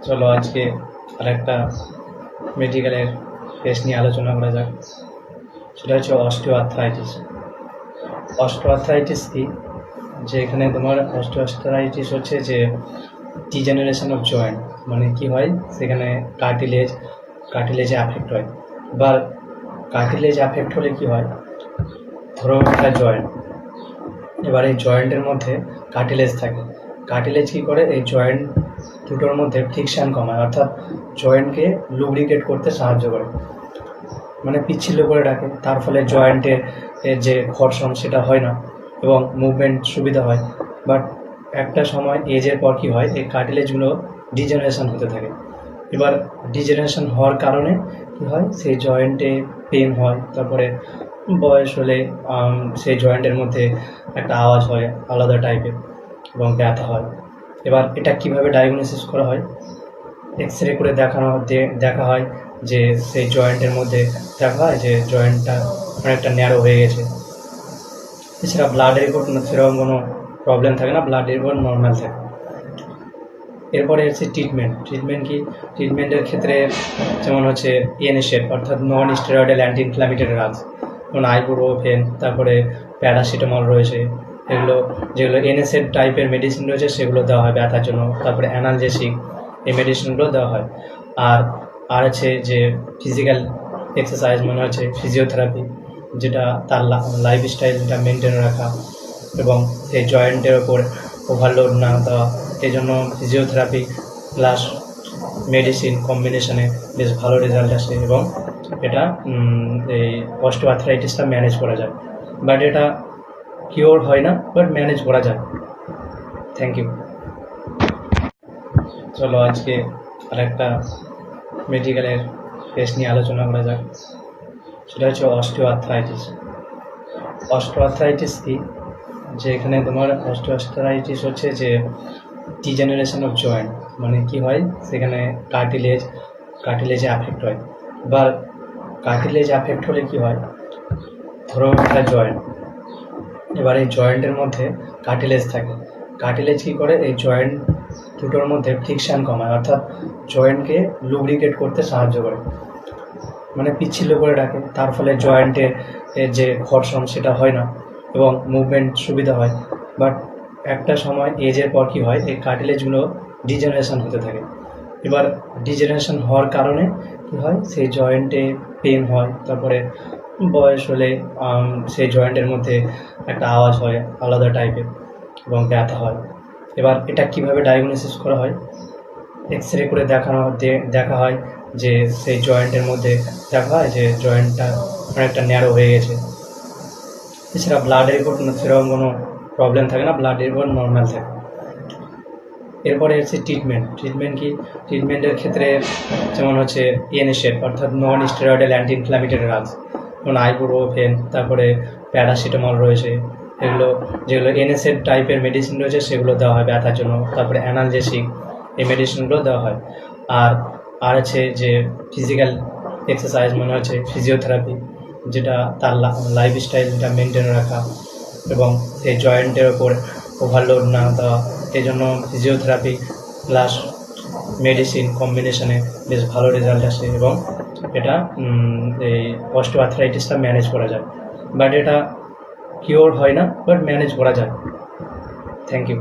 চলো আজকে আরেকটা মেডিকেলের কেস নিয়ে আলোচনা করা যাক। সেটা হচ্ছে অস্টিওআর্থ্রাইটিস। অস্টিওআর্থ্রাইটিস কি, যে এখানে তোমার অস্টিওআর্থ্রাইটিস হচ্ছে যে ডিজেনারেশন অফ জয়েন্ট, মানে কি হয় সেখানে কার্টিলেজে অ্যাফেক্ট হয়। বা কার্টিলেজ অ্যাফেক্ট হলে কি হয়, ধরো একটা জয়েন্ট, এবার এই জয়েন্টের মধ্যে কার্টিলেজ থাকে। কার্টিলেজ কী করে, এই জয়েন্ট দুটোর মধ্যে ফ্রিকশান কমায়, অর্থাৎ জয়েন্টকে লুব্রিকেট করতে সাহায্য করে, মানে পিচ্ছিল করে রাখে। তার ফলে জয়েন্টের যে ঘর্ষণ সেটা হয় না এবং মুভমেন্ট সুবিধা হয়। বাট একটা সময় এজের পর কী হয়, এই কার্টিলেজগুলো ডিজেনারেশন হতে থাকে। এবার ডিজেনারেশন হওয়ার কারণে কী হয়, সেই জয়েন্টে পেন হয়, তারপরে বয়স হলে সেই জয়েন্টের মধ্যে একটা আওয়াজ হয় আলাদা টাইপের এবং ব্যথা হয়। এবার এটা কিভাবে ডায়াগনোসিস করা হয়, এক্স রে করে দেখা হয় যে সেই জয়েন্টের মধ্যে দেখা হয় যে জয়েন্টটা অনেকটা ন্যারো হয়ে গেছে। এছাড়া ব্লাড রিপোর্ট সেরকম কোনো প্রবলেম থাকে না, ব্লাড রিপোর্ট নর্মাল থাকে। এরপরে হচ্ছে ট্রিটমেন্ট কি, ট্রিটমেন্টের ক্ষেত্রে যেমন হচ্ছে NSAID অর্থাৎ non steroidal anti inflammatory drugs, যেমন আইবুপ্রোফেন, তারপরে প্যারাসিটামল রয়েছে, যেগুলো NSAID টাইপের মেডিসিন রয়েছে সেগুলো দেওয়া হয় ব্যথার জন্য। তারপরে অ্যানালজেসিক, এই মেডিসিনগুলো দেওয়া হয়। আর আছে যে ফিজিক্যাল এক্সারসাইজ, মনে হচ্ছে ফিজিওথেরাপি, যেটা তার লাইফস্টাইলটা মেনটেন রাখা এবং সেই জয়েন্টের ওপর ওভারলোড না দেওয়া। এই জন্য ফিজিওথেরাপি প্লাস মেডিসিন কম্বিনেশনে বেশ ভালো রেজাল্ট আসে এবং এটা এই অস্টিওআর্থ্রাইটিসটা ম্যানেজ করা যায়। বাট এটা কিওর হয় না, বাট ম্যানেজ করা যায়। Thank you. চলো আজকে আরেকটা মেডিকেলের কেস নিয়ে আলোচনা করা যাক। সেটা হচ্ছে অস্টিওআর্থ্রাইটিস কি, যে এখানে তোমার অস্টিওআর্থ্রাইটিস হচ্ছে যে ডিজেনারেশন অফ জয়েন্ট, মানে কি হয় সেখানে কার্টিলেজে অ্যাফেক্ট হয়। বা কার্টিলেজ অ্যাফেক্ট হলে কি হয়, ধরো একটা জয়েন্ট, এবার এই জয়েন্টের মধ্যে কার্টিলেজ থাকে। কার্টিলেজ কী করে, এই জয়েন্ট দুটোর মধ্যে ফ্রিকশান কমায়, অর্থাৎ জয়েন্টকে লুব্রিকেট করতে সাহায্য করে, মানে পিচ্ছিল করে রাখে। তার ফলে জয়েন্টের যে ঘর্ষণ সেটা হয় না এবং মুভমেন্ট সুবিধা হয়। বাট একটা সময় এজের পর কী হয়, এই কার্টিলেজগুলো ডিজেনারেশন হতে থাকে। এবার ডিজেনারেশন হওয়ার কারণে কী হয়, সেই জয়েন্টে পেন হয়, তারপরে বয়স হলে সেই জয়েন্টের মধ্যে একটা আওয়াজ হয় আলাদা টাইপের এবং ব্যথা হয়। এবার এটা কিভাবে ডায়াগনোসিস করা হয়, এক্স রে করে দেখা হয় যে সেই জয়েন্টের মধ্যে দেখা হয় যে জয়েন্টটা অনেকটা ন্যারো হয়ে গেছে। এছাড়া ব্লাড রিপোর্ট সেরকম কোনো প্রবলেম থাকে না, ব্লাড রিপোর্ট নর্মাল থাকে। এরপরে হচ্ছে ট্রিটমেন্ট কি, ট্রিটমেন্টের ক্ষেত্রে যেমন হচ্ছে NSAID অর্থাৎ non steroidal anti inflammatory drugs, যেমন আইবুপ্রোফেন, তারপরে প্যারাসিটামল রয়েছে, যেগুলো NSAID টাইপের মেডিসিন রয়েছে সেগুলো দেওয়া হয় ব্যথার জন্য। তারপরে অ্যানালজেসিক, এই মেডিসিনগুলো দেওয়া হয়। আর আছে যে ফিজিক্যাল এক্সারসাইজ, মনে হচ্ছে ফিজিওথেরাপি, যেটা তার লাইফস্টাইলটা মেনটেন রাখা এবং সেই জয়েন্টের ওপর ওভারলোড না দেওয়া। এই জন্য ফিজিওথেরাপি প্লাস মেডিসিন কম্বিনেশনে বেশ ভালো রেজাল্ট আসে এবং এটা এই অস্টিওআর্থ্রাইটিসটা ম্যানেজ করা যায়। বাট এটা কিওর হয় না, বাট ম্যানেজ করা যায়। Thank you.